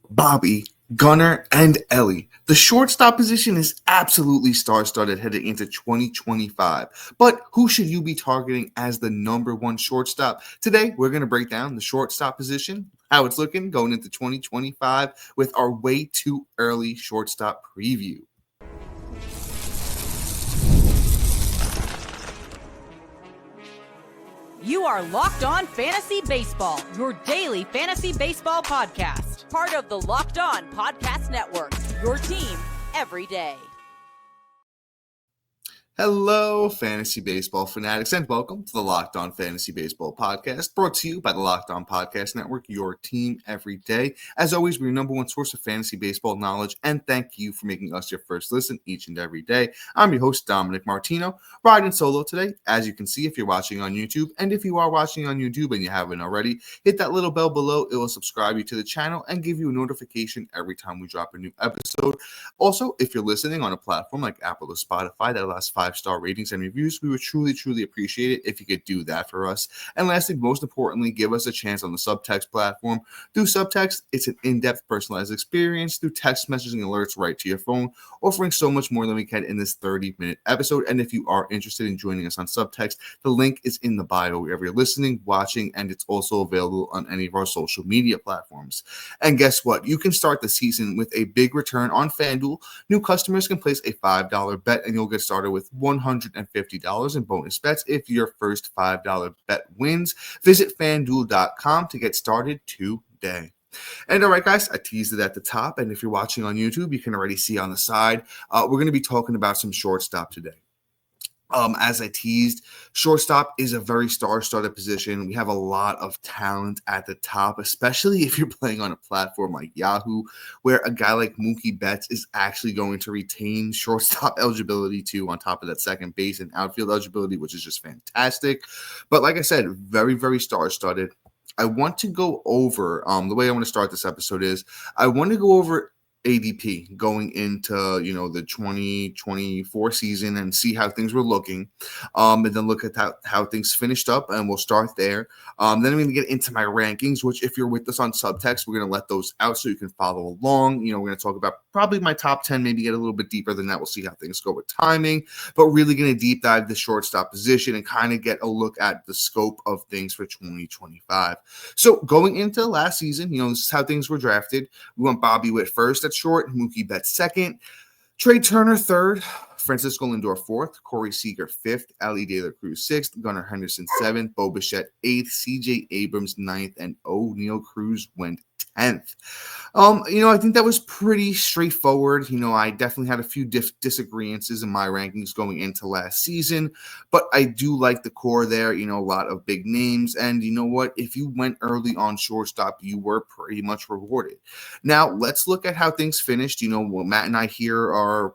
Bobby, Gunnar, and Elly. The shortstop position is absolutely star-studded heading into 2025. But who should you be targeting as the number one shortstop? Today, we're going to break down the shortstop position, how it's looking going into 2025 with our way too early shortstop preview. You are Locked On Fantasy Baseball, your daily fantasy baseball podcast. Part of the Locked On Podcast Network, your team every day. Hello, fantasy baseball fanatics, and welcome to the Locked On Fantasy Baseball podcast, brought to you by the Locked On Podcast Network, your team every day. As always, we're your number one source of fantasy baseball knowledge, and thank you for making us your first listen each and every day. I'm your host, Dominic Martino, riding solo today, as you can see if you're watching on YouTube. And if you are watching on YouTube and you haven't already, hit that little bell below. It will subscribe you to the channel and give you a notification every time we drop a new episode. Also, if you're listening on a platform like Apple or Spotify that allows 5-star ratings and reviews, we would truly appreciate it if you could do that for us. And lastly, most importantly, give us a chance on the Subtext platform. Through Subtext, it's an in-depth personalized experience through text messaging alerts right to your phone, offering so much more than we can in this 30-minute episode. And if you are interested in joining us on Subtext, the link is in the bio wherever you're listening, watching, and it's also available on any of our social media platforms. And guess what? You can start the season with a big return on FanDuel. New customers can place a $5 bet and you'll get started with $150 in bonus bets if your first $5 bet wins. Visit FanDuel.com to get started today. And all right, guys, I teased it at the top. And if you're watching on YouTube, you can already see on the side, we're going to be talking about some shortstop today. As I teased, shortstop is a very star-studded position. We have a lot of talent at the top, especially if you're playing on a platform like Yahoo, where a guy like Mookie Betts is actually going to retain shortstop eligibility too, on top of that second base and outfield eligibility, which is just fantastic. But like I said, very star-studded. I want to go over, the way I want to start this episode is, I want to go over ADP going into, the 2024 season and see how things were looking, and then look at how things finished up, and we'll start there. Then I'm going to get into my rankings, which if you're with us on Subtext, we're going to let those out so you can follow along. We're going to talk about probably my top 10, maybe get a little bit deeper than that. We'll see how things go with timing, but really going to deep dive the shortstop position and kind of get a look at the scope of things for 2025. So going into last season, this is how things were drafted. We went Bobby Witt first at short, Mookie Betts second, Trey Turner third, Francisco Lindor fourth, Corey Seager fifth, Elly De La Cruz sixth, Gunnar Henderson seventh, Bo Bichette eighth, CJ Abrams ninth, and Neil Cruz went 10th. I think that was pretty straightforward. I definitely had a few disagreements in my rankings going into last season, but I do like the core there, a lot of big names. And you know what? If you went early on shortstop, you were pretty much rewarded. Now, let's look at how things finished. What Matt and I here are,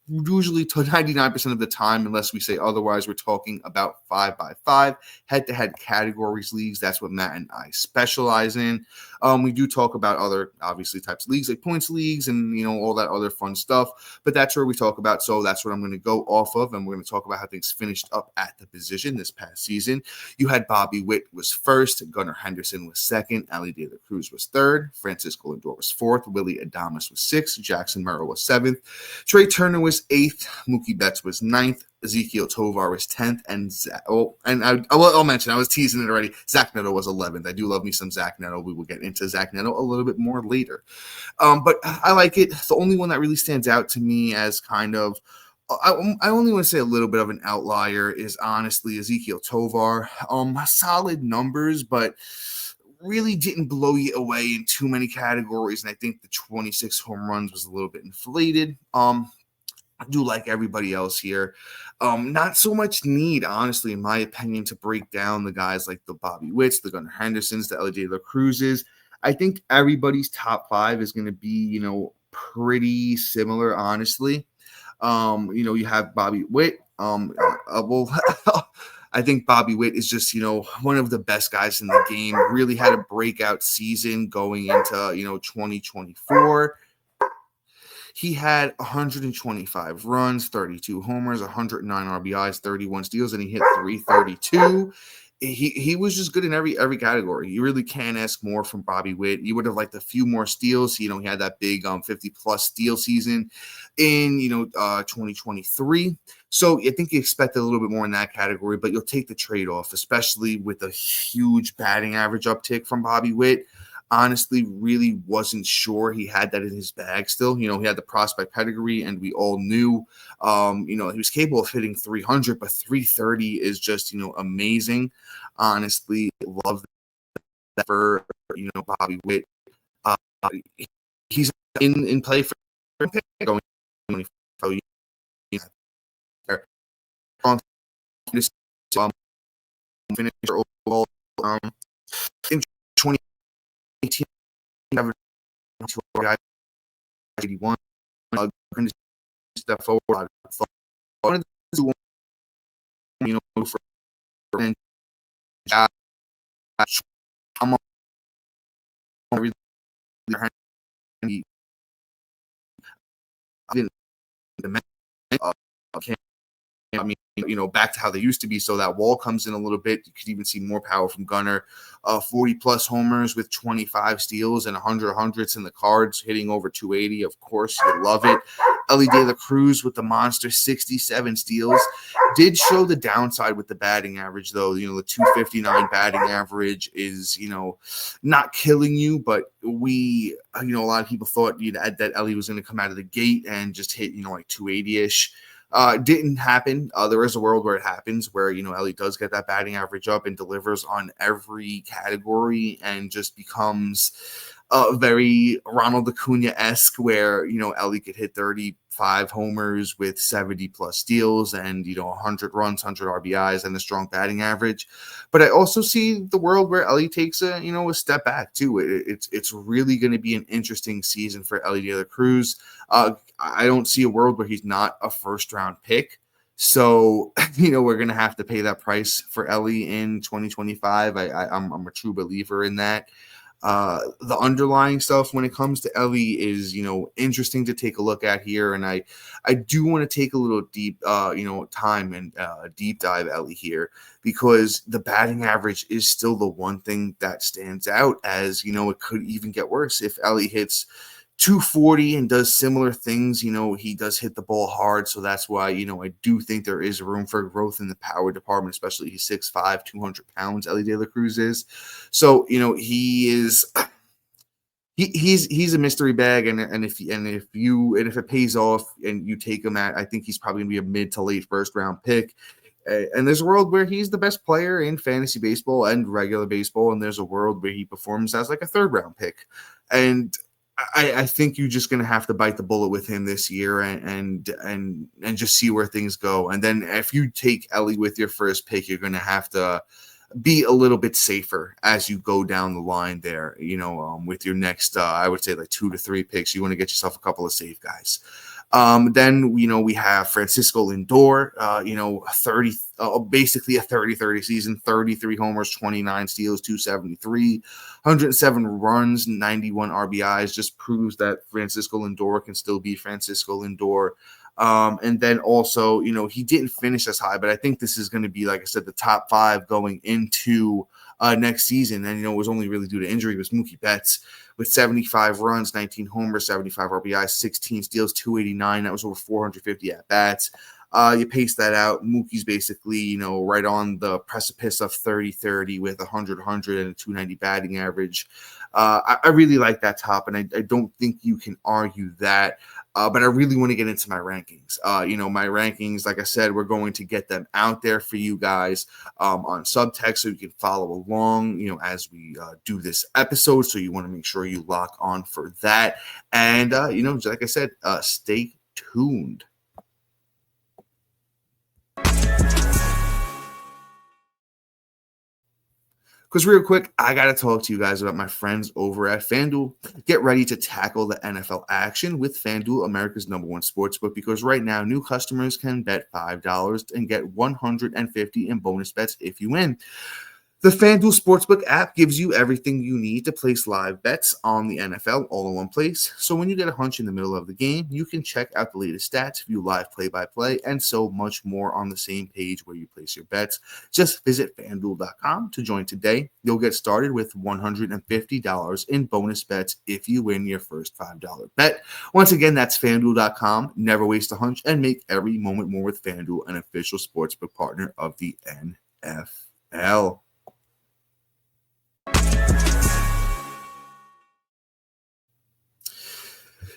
usually to 99% of the time, unless we say otherwise, we're talking about 5x5 head-to-head categories leagues. That's what Matt and I specialize in. We do talk about other, obviously, types of leagues like points leagues and, all that other fun stuff, but that's where we talk about. So that's what I'm going to go off of, and we're going to talk about how things finished up at the position this past season. You had Bobby Witt was first, Gunnar Henderson was second, Elly De La Cruz was third, Francisco Lindor was fourth, Willy Adames was sixth, Jackson Merrill was seventh, Trey Turner was eighth, Mookie Betts was ninth, Ezekiel Tovar was 10th, and I'll mention, I was teasing it already, Zach Neto was 11th. I do love me some Zach Neto. We will get into Zach Neto a little bit more later. But I like it. The only one that really stands out to me as kind of, I only want to say a little bit of an outlier is honestly Ezekiel Tovar. Solid numbers, but really didn't blow you away in too many categories. And I think the 26 home runs was a little bit inflated. I do like everybody else here. Not so much need, honestly, in my opinion, to break down the guys like the Bobby Witts, the Gunnar Hendersons, the Elly De La Cruzes. I think everybody's top five is going to be, pretty similar, honestly. You have Bobby Witt. I think Bobby Witt is just, one of the best guys in the game. Really had a breakout season going into, 2024. He had 125 runs, 32 homers, 109 RBIs, 31 steals, and he hit 332. he was just good in every category. You really can't ask more from Bobby Witt. You would have liked a few more steals. He had that big 50+ steal season in 2023. So I think you expect a little bit more in that category, but you'll take the trade-off, especially with a huge batting average uptick from Bobby Witt. Honestly, really wasn't sure he had that in his bag still. He had the prospect pedigree, and we all knew, he was capable of hitting 300, but 330 is just, amazing. Honestly, love that for, Bobby Witt. He's in play for going finisher overall in 2018. 81. Step forward. One of the for and I'm on I mean, back to how they used to be. So that wall comes in a little bit. You could even see more power from Gunnar. 40+ homers with 25 steals and 100 hundredths in the cards, hitting over 280. Of course, you love it. Elly De La Cruz with the monster 67 steals. Did show the downside with the batting average, though. The 259 batting average is, not killing you, but we, a lot of people thought that Elly was going to come out of the gate and just hit, like 280-ish. Didn't happen. There is a world where it happens, where Elly does get that batting average up and delivers on every category and just becomes very Ronald Acuna-esque, where Elly could hit 35 homers with 70+ steals and 100 runs, 100 RBIs, and a strong batting average. But I also see the world where Elly takes a step back too. It's really going to be an interesting season for Elly De La Cruz. I don't see a world where he's not a first-round pick. So, we're going to have to pay that price for Elly in 2025. I'm a true believer in that. The underlying stuff when it comes to Elly is, interesting to take a look at here. And I do want to take a little deep, time and deep dive Elly here, because the batting average is still the one thing that stands out as, it could even get worse. If Elly hits 240 and does similar things, he does hit the ball hard. So that's why, I do think there is room for growth in the power department, especially he's 6'5", 200 pounds, Elly De La Cruz is. So, he's a mystery bag. And if it pays off and you take him I think he's probably gonna be a mid to late first round pick. And there's a world where he's the best player in fantasy baseball and regular baseball. And there's a world where he performs as like a third round pick. And I think you're just going to have to bite the bullet with him this year and just see where things go. And then if you take Elly with your first pick, you're going to have to be a little bit safer as you go down the line there, with your next, I would say like 2 to 3 picks. You want to get yourself a couple of safe guys. Then, we have Francisco Lindor, 30, basically a 30-30 season, 33 homers, 29 steals, 273, 107 runs, 91 RBIs, just proves that Francisco Lindor can still be Francisco Lindor. And then also, he didn't finish as high, but I think this is going to be, like I said, the top 5 going into next season. And, it was only really due to injury was Mookie Betts with 75 runs, 19 homers, 75 RBIs, 16 steals, 289. That was over 450 at-bats. You pace that out. Mookie's basically, right on the precipice of 30-30 with 100 and a 290 batting average. I really like that top, and I don't think you can argue that. But I really want to get into my rankings. My rankings, like I said, we're going to get them out there for you guys on Subtext so you can follow along, as we do this episode. So you want to make sure you lock on for that. And, like I said, stay tuned. Because real quick, I got to talk to you guys about my friends over at FanDuel. Get ready to tackle the NFL action with FanDuel, America's #1 sportsbook, because right now, new customers can bet $5 and get $150 in bonus bets if you win. The FanDuel Sportsbook app gives you everything you need to place live bets on the NFL all in one place. So when you get a hunch in the middle of the game, you can check out the latest stats, view live play-by-play, and so much more on the same page where you place your bets. Just visit FanDuel.com to join today. You'll get started with $150 in bonus bets if you win your first $5 bet. Once again, that's FanDuel.com. Never waste a hunch and make every moment more with FanDuel, an official sportsbook partner of the NFL.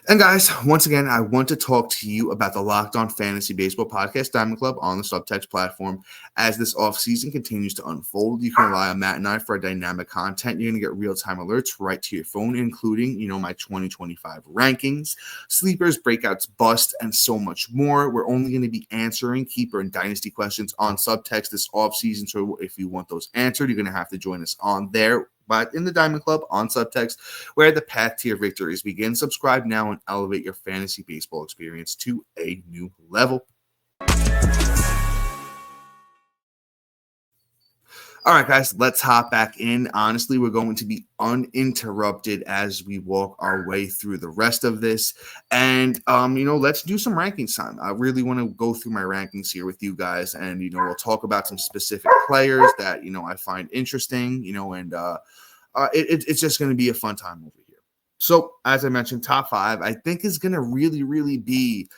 And guys, once again, I want to talk to you about the Locked On Fantasy Baseball Podcast Diamond Club on the Subtext platform. As this offseason continues to unfold, you can rely on Matt and I for dynamic content. You're going to get real-time alerts right to your phone, including, my 2025 rankings, sleepers, breakouts, bust, and so much more. We're only going to be answering keeper and dynasty questions on Subtext this offseason. So if you want those answered, you're going to have to join us on there. But in the Diamond Club on Subtext, where the path to your victories begins. Subscribe now and elevate your fantasy baseball experience to a new level. All right, guys, let's hop back in. Honestly, we're going to be uninterrupted as we walk our way through the rest of this. And, let's do some rankings time. I really want to go through my rankings here with you guys. And, we'll talk about some specific players that, I find interesting, it's just going to be a fun time over here. So, as I mentioned, top 5, I think is going to really, really be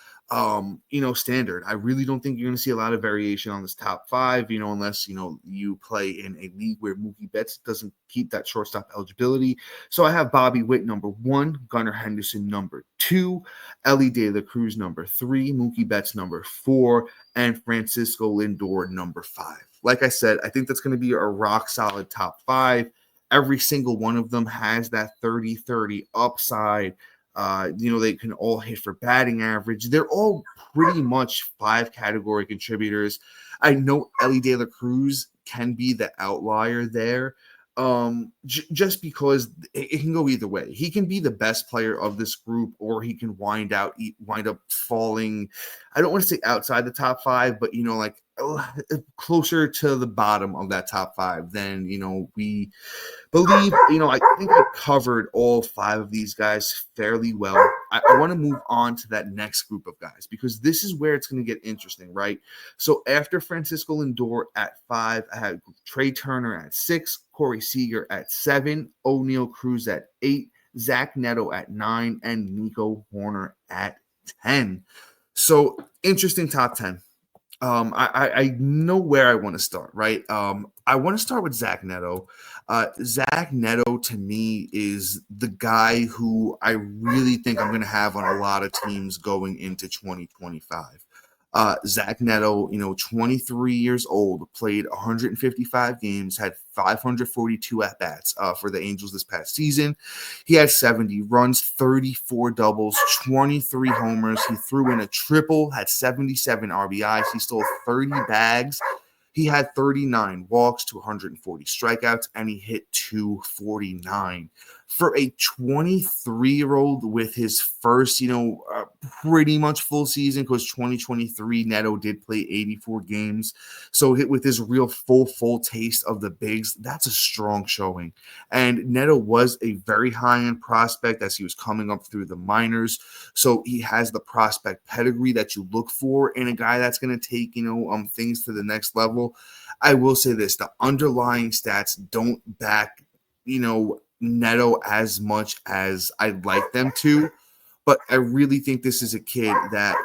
standard. I really don't think you're going to see a lot of variation on this top 5, unless, you play in a league where Mookie Betts doesn't keep that shortstop eligibility. So I have Bobby Witt number 1, Gunnar Henderson number 2, Elly De La Cruz number 3, Mookie Betts number 4, and Francisco Lindor number 5. Like I said, I think that's going to be a rock solid top 5. Every single one of them has that 30-30 upside. They can all hit for batting average. They're all pretty much 5 category contributors. I know Elly De La Cruz can be the outlier there, just because it can go either way. He can be the best player of this group, or he can wind up falling. I don't want to say outside the top 5, but closer to the bottom of that top 5 than we believe. I think I covered all 5 of these guys fairly well. I want to move on to that next group of guys, because this is where it's going to get interesting, right? So after Francisco Lindor at 5, I had Trey Turner at 6, Corey Seager at 7, O'Neal Cruz at 8, Zach Neto at 9, and Nico Hoerner at 10. So interesting top 10. I know where I want to start, right? I want to start with Zach Neto. Zach Neto, to me, is the guy who I really think I'm going to have on a lot of teams going into 2025. Zach Neto, 23 years old, played 155 games, had 542 at-bats for the Angels this past season. He had 70 runs, 34 doubles, 23 homers. He threw in a triple, had 77 RBIs. He stole 30 bags. He had 39 walks to 140 strikeouts, and he hit 249. For a 23-year-old with his first, pretty much full season, because 2023 Neto did play 84 games. So with his real full taste of the bigs, that's a strong showing. And Neto was a very high-end prospect as he was coming up through the minors. So he has the prospect pedigree that you look for in a guy that's going to take, things to the next level. I will say this, the underlying stats don't back, Neto as much as I'd like them to, but I really think this is a kid that,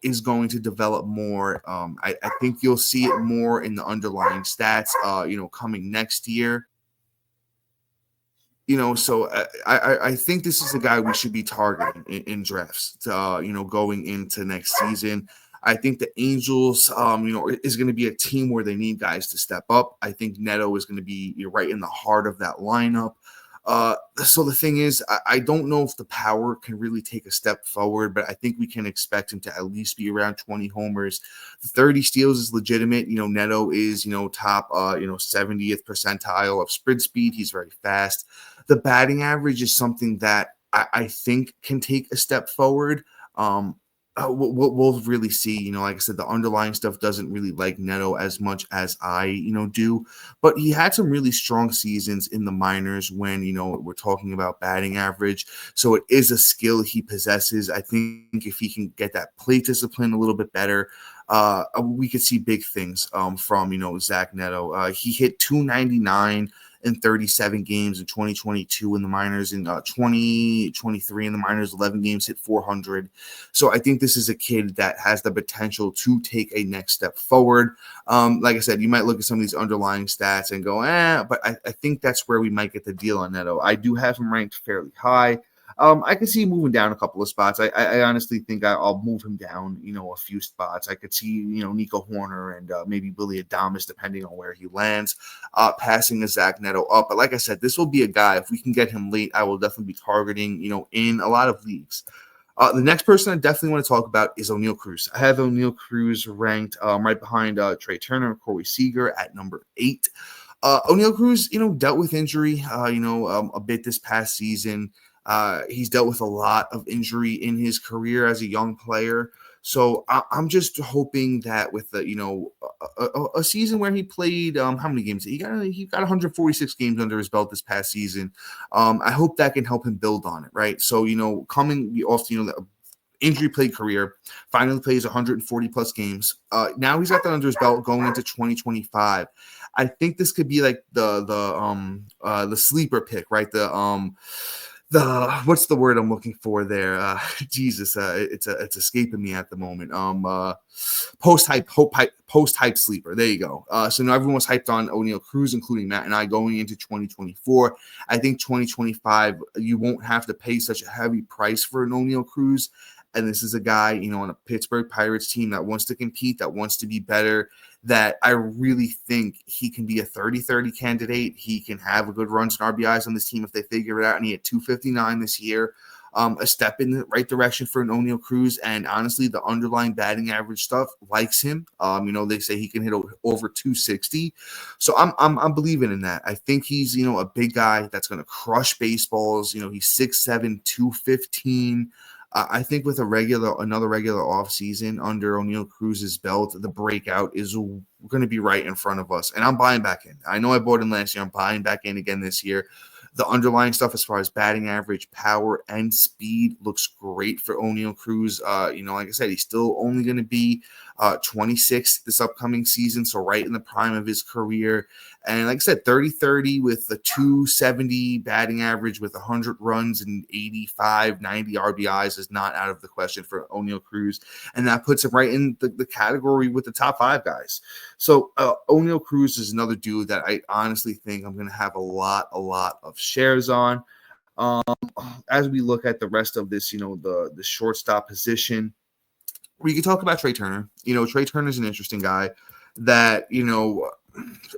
is going to develop more. I think you'll see it more in the underlying stats, coming next year. So I think this is a guy we should be targeting in drafts, going into next season. I think the Angels, is going to be a team where they need guys to step up. I think Neto is going to be right in the heart of that lineup. So the thing is, I don't know if the power can really take a step forward, but I think we can expect him to at least be around 20 homers. The 30 steals is legitimate. Neto is, top, 70th percentile of sprint speed. He's very fast. The batting average is something that I think can take a step forward. we'll really see. Like I said, the underlying stuff doesn't really like Neto as much as I, do. But he had some really strong seasons in the minors when, we're talking about batting average. So it is a skill he possesses. I think if he can get that plate discipline a little bit better, we could see big things from, Zach Neto. He hit 299 in 37 games in 2022 in the minors. In 2023 in the minors, 11 games, hit 400. So I think this is a kid that has the potential to take a next step forward. Like I said, you might look at some of these underlying stats and go, but I think that's where we might get the deal on Neto. I do have him ranked fairly high. I could see him moving down a couple of spots. I honestly think I'll move him down, a few spots. I could see, Nico Horner and maybe Willy Adames, depending on where he lands, passing a Zach Neto up. But like I said, this will be a guy, if we can get him late, I will definitely be targeting, in a lot of leagues. The next person I definitely want to talk about is Oneil Cruz. I have Oneil Cruz ranked right behind Trey Turner and Corey Seager at number 8. Oneil Cruz, dealt with injury, a bit this past season. He's dealt with a lot of injury in his career as a young player. So I'm just hoping that with the, a season where he played, how many games? He got 146 games under his belt this past season. I hope that can help him build on it, right? So, coming off, the injury played career, finally plays 140 plus games. Now he's got that under his belt going into 2025. I think this could be like the sleeper pick, right? What's the word I'm looking for there? Jesus, it's escaping me at the moment. Post hype sleeper. There you go. So now everyone was hyped on Oneil Cruz, including Matt and I, going into 2024. I think 2025 you won't have to pay such a heavy price for an Oneil Cruz. And this is a guy, on a Pittsburgh Pirates team that wants to compete, that wants to be better, that I really think he can be a 30-30 candidate. He can have a good runs and RBIs on this team if they figure it out. And he had 259 this year. A step in the right direction for an Oneil Cruz. And honestly, the underlying batting average stuff likes him. They say he can hit over 260. So I'm believing in that. I think he's, a big guy that's going to crush baseballs. He's 6'7", 215. I think with another regular offseason under Oneil Cruz's belt, the breakout is going to be right in front of us. And I'm buying back in. I know I bought in last year. I'm buying back in again this year. The underlying stuff as far as batting average, power, and speed looks great for Oneil Cruz. Like I said, he's still only going to be 26 this upcoming season, so right in the prime of his career. And like I said, 30-30 with the 270 batting average with 100 runs and 85, 90 RBIs is not out of the question for Oneil Cruz. And that puts him right in the category with the top 5 guys. So Oneil Cruz is another dude that I honestly think I'm going to have a lot of shares on. As we look at the rest of this, the shortstop position, we can talk about Trey Turner. Trey Turner is an interesting guy that,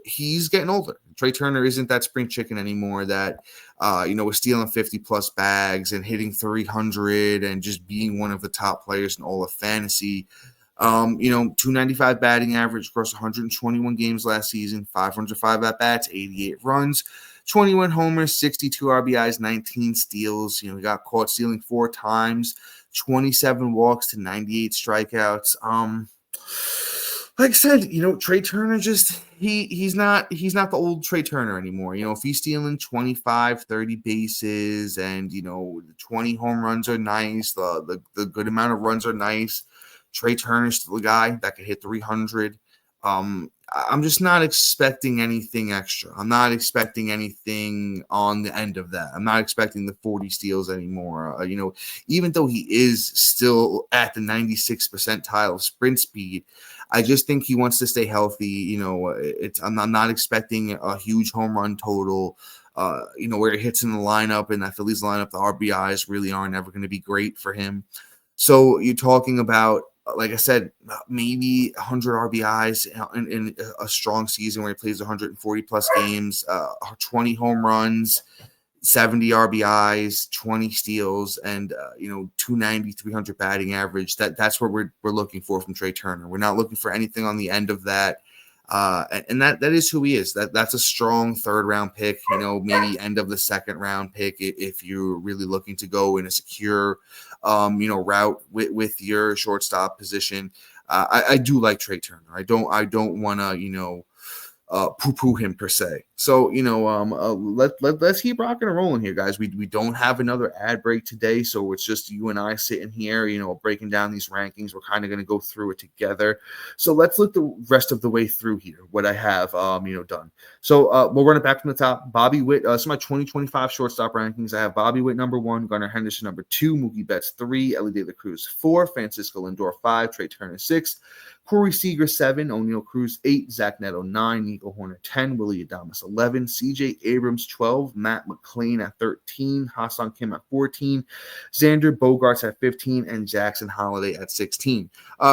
he's getting older. Trey Turner isn't that spring chicken anymore that, was stealing 50 plus bags and hitting 300 and just being one of the top players in all of fantasy. 295 batting average across 121 games last season, 505 at-bats, 88 runs, 21 homers, 62 RBIs, 19 steals. He got caught stealing 4 times, 27 walks to 98 strikeouts. Like I said, Trey Turner just he's not the old Trey Turner anymore. If he's stealing 25, 30 bases and 20 home runs are nice, the good amount of runs are nice. Trey Turner's still a guy that could hit 300. I'm just not expecting anything extra. I'm not expecting anything on the end of that. I'm not expecting the 40 steals anymore. Even though he is still at the 96th percentile of sprint speed, I just think he wants to stay healthy. I'm not expecting a huge home run total. Where he hits in the lineup, and that Phillies lineup, the RBIs really aren't ever going to be great for him. So you're talking about, like I said, maybe 100 RBIs in a strong season where he plays 140 plus games, 20 home runs, 70 RBIs, 20 steals, and 290, 300 batting average. That's what we're looking for from Trey Turner. We're not looking for anything on the end of that. And that is who he is. That's a strong third round pick, maybe end of the second round pick if you're really looking to go in a secure, route with your shortstop position. I do like Trey Turner. I don't want to, poo-poo him per se. So, let's keep rocking and rolling here, guys. We don't have another ad break today, so it's just you and I sitting here, breaking down these rankings. We're kind of going to go through it together. So let's look the rest of the way through here, what I have, done. So we'll run it back from the top. Bobby Witt, so my 2025 shortstop rankings, I have Bobby Witt number 1, Gunnar Henderson number 2, Mookie Betts 3, Elly De La Cruz 4, Francisco Lindor 5, Trey Turner 6, Corey Seager 7, O'Neal Cruz 8, Zach Neto 9, Nico Horner 10, Willy Adames 11, CJ Abrams 12, Matt McLain at 13, Hassan Kim at 14, Xander Bogaerts at 15, and Jackson Holiday at 16.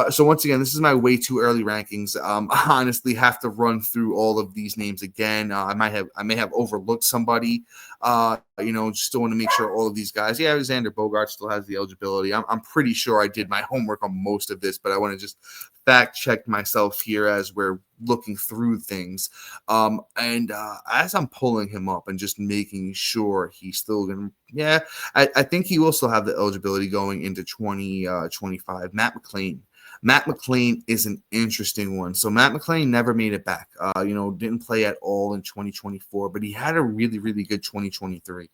So once again, this is my way too early rankings. I honestly have to run through all of these names again. I may have overlooked somebody. Just want to make sure all of these guys. Yeah, Xander Bogaerts still has the eligibility. I'm pretty sure I did my homework on most of this, but I want to just fact check myself here as we're looking through things. And as I'm pulling him up and just making sure he's still going to, yeah, I think he will still have the eligibility going into 2025. Matt McLain is an interesting one. So Matt McLain never made it back. Didn't play at all in 2024, but he had a really, really good 2023.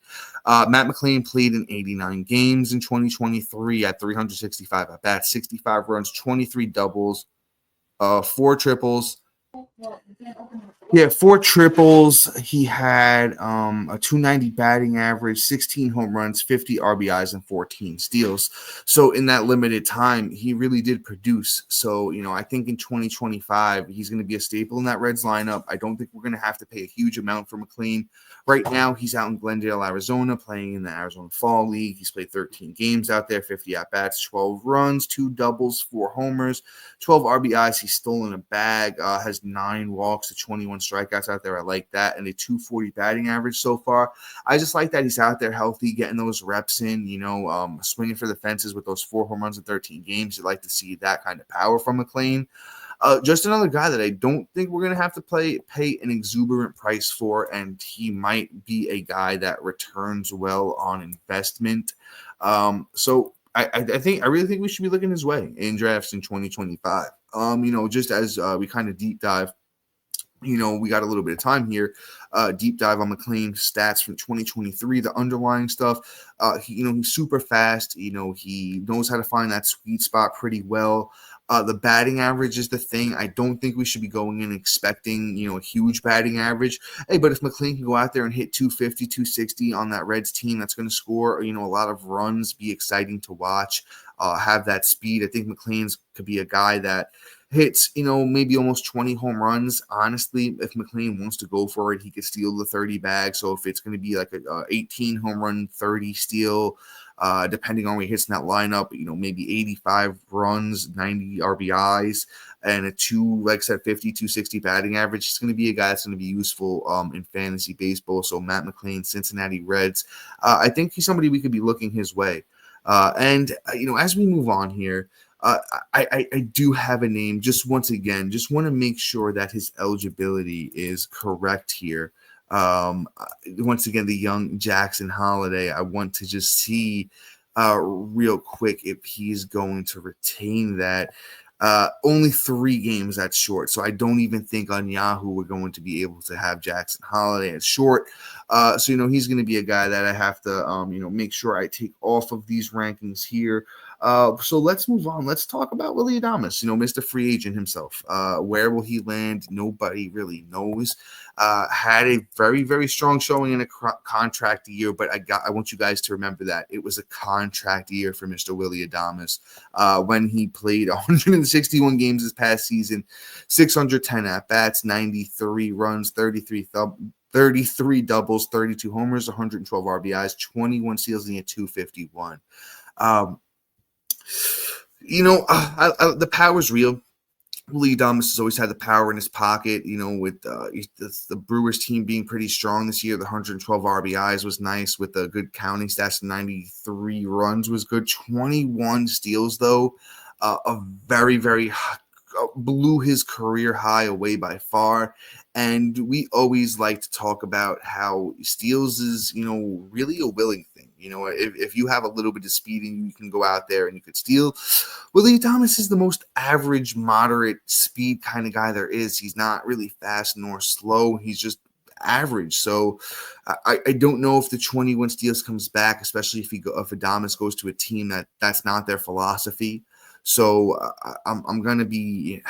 Matt McLain played in 89 games in 2023 at 365 at bats, 65 runs, 23 doubles, 4 triples. Yeah, 4 triples. He had a 290 batting average, 16 home runs, 50 RBIs, and 14 steals. So in that limited time, he really did produce. So, I think in 2025, he's going to be a staple in that Reds lineup. I don't think we're going to have to pay a huge amount for McLain. Right now, he's out in Glendale, Arizona, playing in the Arizona Fall League. He's played 13 games out there, 50 at-bats, 12 runs, 2 doubles, 4 homers, 12 RBIs. He's stolen a bag, has 9 walks to 21 strikeouts out there. I like that. And a 240 batting average so far. I just like that he's out there healthy, getting those reps in, swinging for the fences with those 4 home runs in 13 games. You'd like to see that kind of power from McLain. Just another guy that I don't think we're going to have to pay an exuberant price for, and he might be a guy that returns well on investment. So I really think we should be looking his way in drafts in 2025. Just as we kind of deep dive, we got a little bit of time here. Deep dive on McLain's stats from 2023, the underlying stuff. He's super fast. He knows how to find that sweet spot pretty well. The batting average is the thing. I don't think we should be going in expecting, a huge batting average. Hey, but if McLain can go out there and hit 250, 260 on that Reds team, that's going to score, a lot of runs, be exciting to watch, have that speed. I think McLain's could be a guy that hits, maybe almost 20 home runs. Honestly, if McLain wants to go for it, he could steal the 30 bag. So if it's going to be like a 18 home run, 30 steal, depending on where he hits in that lineup, maybe 85 runs, 90 RBIs, and a 50, 260 batting average. He's going to be a guy that's going to be useful in fantasy baseball. So Matt McLain, Cincinnati Reds. I think he's somebody we could be looking his way. And as we move on here, I do have a name. Just once again, just want to make sure that his eligibility is correct here. Once again, the young Jackson Holiday. I want to just see real quick if he's going to retain that. Only 3 games at short, so I don't even think on Yahoo we're going to be able to have Jackson Holiday at short. So he's going to be a guy that I have to make sure I take off of these rankings here. So let's move on. Let's talk about Willy Adames, Mr. Free Agent himself. Where will he land? Nobody really knows. Had a very, very strong showing in a contract year, but I want you guys to remember that it was a contract year for Mr. Willy Adames. When he played 161 games this past season, 610 at-bats, 93 runs, 33 doubles, 32 homers, 112 RBIs, 21 steals, and he had 251. The power's real. Willy Adames has always had the power in his pocket, with the Brewers team being pretty strong this year. The 112 RBIs was nice with the good counting stats. 93 runs was good. 21 steals, though. A very, very blew his career high away by far. And we always like to talk about how steals is, really a willing thing. If you have a little bit of speed and you can go out there and you could steal, Willy Adames is the most average, moderate speed kind of guy there is. He's not really fast nor slow. He's just average. So I don't know if the 21 steals comes back, especially if Adames goes to a team that's not their philosophy. So I'm gonna be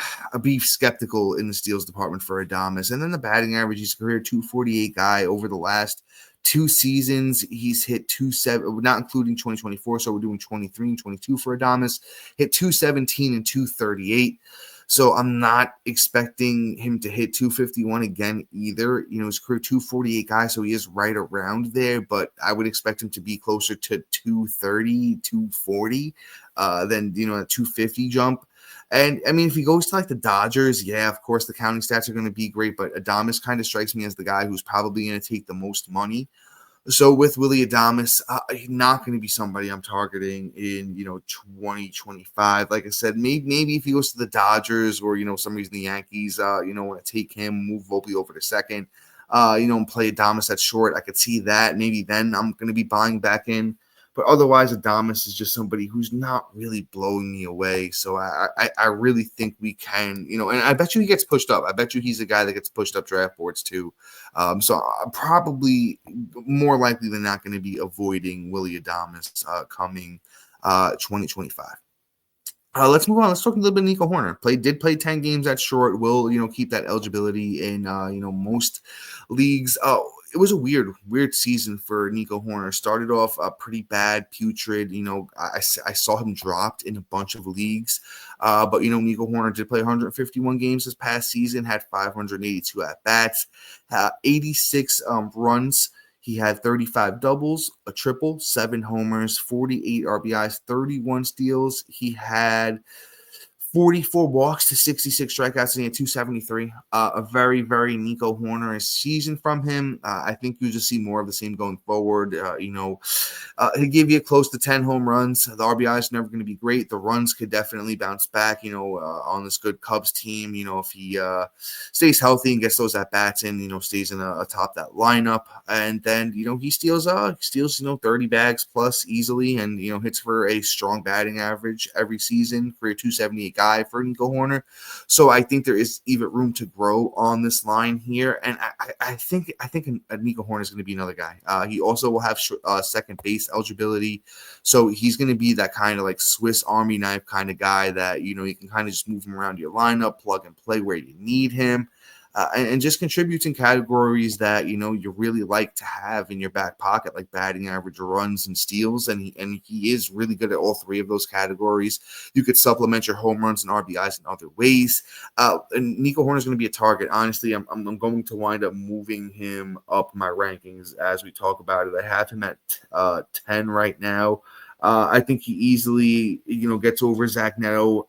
skeptical in the steals department for Adames. And then the batting average, he's a career 248 guy over the last 2 seasons. He's hit 270, not including 2024. So we're doing 23 and 22 for Adames. Hit 217 and 238. So I'm not expecting him to hit 251 again either. His career 248 guy, so he is right around there, but I would expect him to be closer to 230, 240 than, a 250 jump. And I mean, if he goes to like the Dodgers, yeah, of course the counting stats are going to be great, but Adames kind of strikes me as the guy who's probably going to take the most money. So with Willy Adames, not going to be somebody I'm targeting in, 2025. Like I said, maybe if he goes to the Dodgers or, some reason the Yankees, want to take him, move Volpe over to second, and play Adames at short. I could see that. Maybe then I'm going to be buying back in. But otherwise, Adames is just somebody who's not really blowing me away. So I really think we can, and I bet you he gets pushed up. I bet you he's a guy that gets pushed up draft boards too. So I'm probably more likely than not going to be avoiding Willy Adames coming 2025. Let's move on. Let's talk a little bit of Nico Hoerner. Did play 10 games at short. Will, keep that eligibility in, most leagues. It was a weird season for Nico Hoerner. Started off pretty bad, putrid. I saw him dropped in a bunch of leagues. But, Nico Hoerner did play 151 games this past season, had 582 at-bats, 86 runs. He had 35 doubles, a triple, 7 homers, 48 RBIs, 31 steals. He had 44 walks to 66 strikeouts, and he had 273. A very, very Nico Hoerner season from him. I think you'll just see more of the same going forward. He gave you close to 10 home runs. The RBI is never going to be great. The runs could definitely bounce back, on this good Cubs team, if he stays healthy and gets those at-bats in, stays in atop that lineup. And then, he steals 30 bags plus easily and, hits for a strong batting average every season, career 278 guy for Nico Hoerner. So I think there is even room to grow on this line here. And I think Nico Hoerner is going to be another guy. He also will have second base eligibility. So he's going to be that kind of like Swiss Army knife kind of guy that, you can kind of just move him around your lineup, plug and play where you need him. And just contributes in categories that, you really like to have in your back pocket, like batting average, runs, and steals. And he is really good at all 3 of those categories. You could supplement your home runs and RBIs in other ways. And Nico Hoerner is going to be a target. Honestly, I'm going to wind up moving him up my rankings as we talk about it. I have him at 10 right now. I think he easily, gets over Zach Neto.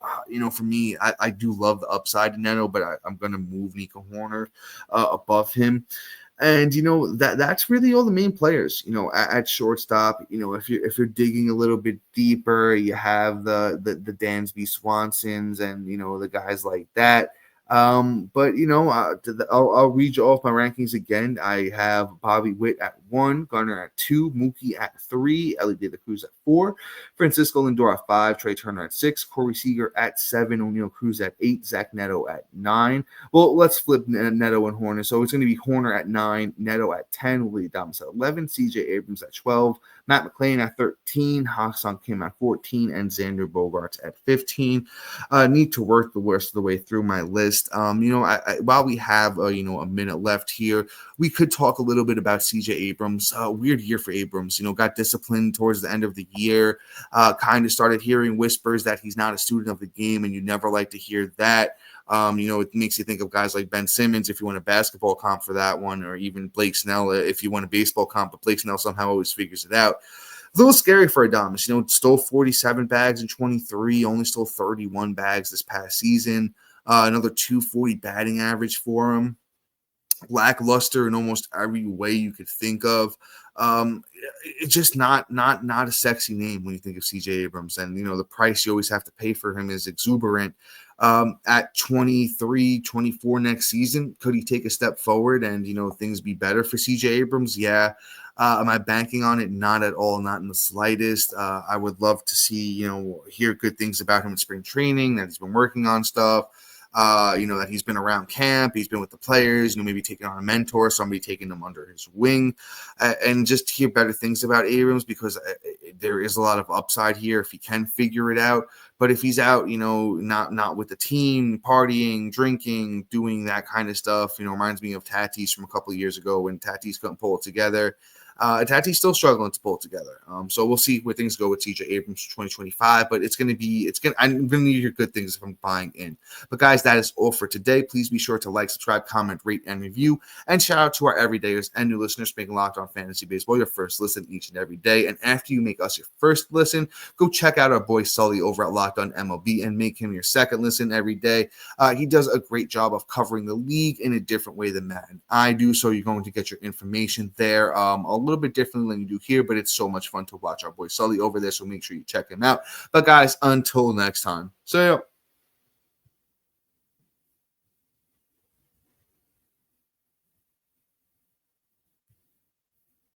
For me, I do love the upside in Neto, but I'm going to move Nico Hoerner above him. And, that's really all the main players, at shortstop. If you're digging a little bit deeper, you have the Dansby Swansons and, the guys like that. But I'll read you off my rankings again. I have Bobby Witt at 1, Gunnar at 2, Mookie at 3, Elly De La Cruz at 4, Francisco Lindor at 5, Trey Turner at 6, Corey Seager at 7, O'Neal Cruz at 8, Zach Neto at 9. Well, let's flip Neto and Hoerner. So it's going to be Hoerner at 9, Neto at 10, Willy Adames at 11, CJ Abrams at 12, Matt McClain at 13, Ha-Seong Kim at 14, and Xander Bogaerts at 15. Need to work the rest of the way through my list. While we have a minute left here, we could talk a little bit about CJ Abrams. Weird year for Abrams. Got disciplined towards the end of the year. Kind of started hearing whispers that he's not a student of the game, and you never like to hear that. It makes you think of guys like Ben Simmons if you want a basketball comp for that one, or even Blake Snell if you want a baseball comp, but Blake Snell somehow always figures it out. A little scary for Adames. Stole 47 bags in 23, only stole 31 bags this past season. Another 240 batting average for him. Lackluster in almost every way you could think of. It's just not a sexy name when you think of CJ Abrams. And, the price you always have to pay for him is exuberant. at 23, 24 next season? Could he take a step forward and, things be better for CJ Abrams? Yeah. Am I banking on it? Not at all, not in the slightest. I would love to see, hear good things about him in spring training, that he's been working on stuff. That he's been around camp, he's been with the players, maybe taking on a mentor, somebody taking them under his wing, and just hear better things about Abrams, because there is a lot of upside here if he can figure it out. But if he's out, not with the team, partying, drinking, doing that kind of stuff, reminds me of Tatis from a couple of years ago when Tatis couldn't pull it together. Tatis still struggling to pull it together. So we'll see where things go with CJ Abrams for 2025, but I'm going to hear good things if I'm buying in. But guys, that is all for today. Please be sure to like, subscribe, comment, rate, and review. And shout out to our everydayers and new listeners making Locked On Fantasy Baseball your first listen each and every day. And after you make us your first listen, go check out our boy Sully over at Locked On MLB and make him your second listen every day. He does a great job of covering the league in a different way than Matt and I do. So you're going to get your information there a little bit differently than you do here, but it's so much fun to watch our boy Sully over there. So make sure you check him out. But guys, until next time, see ya.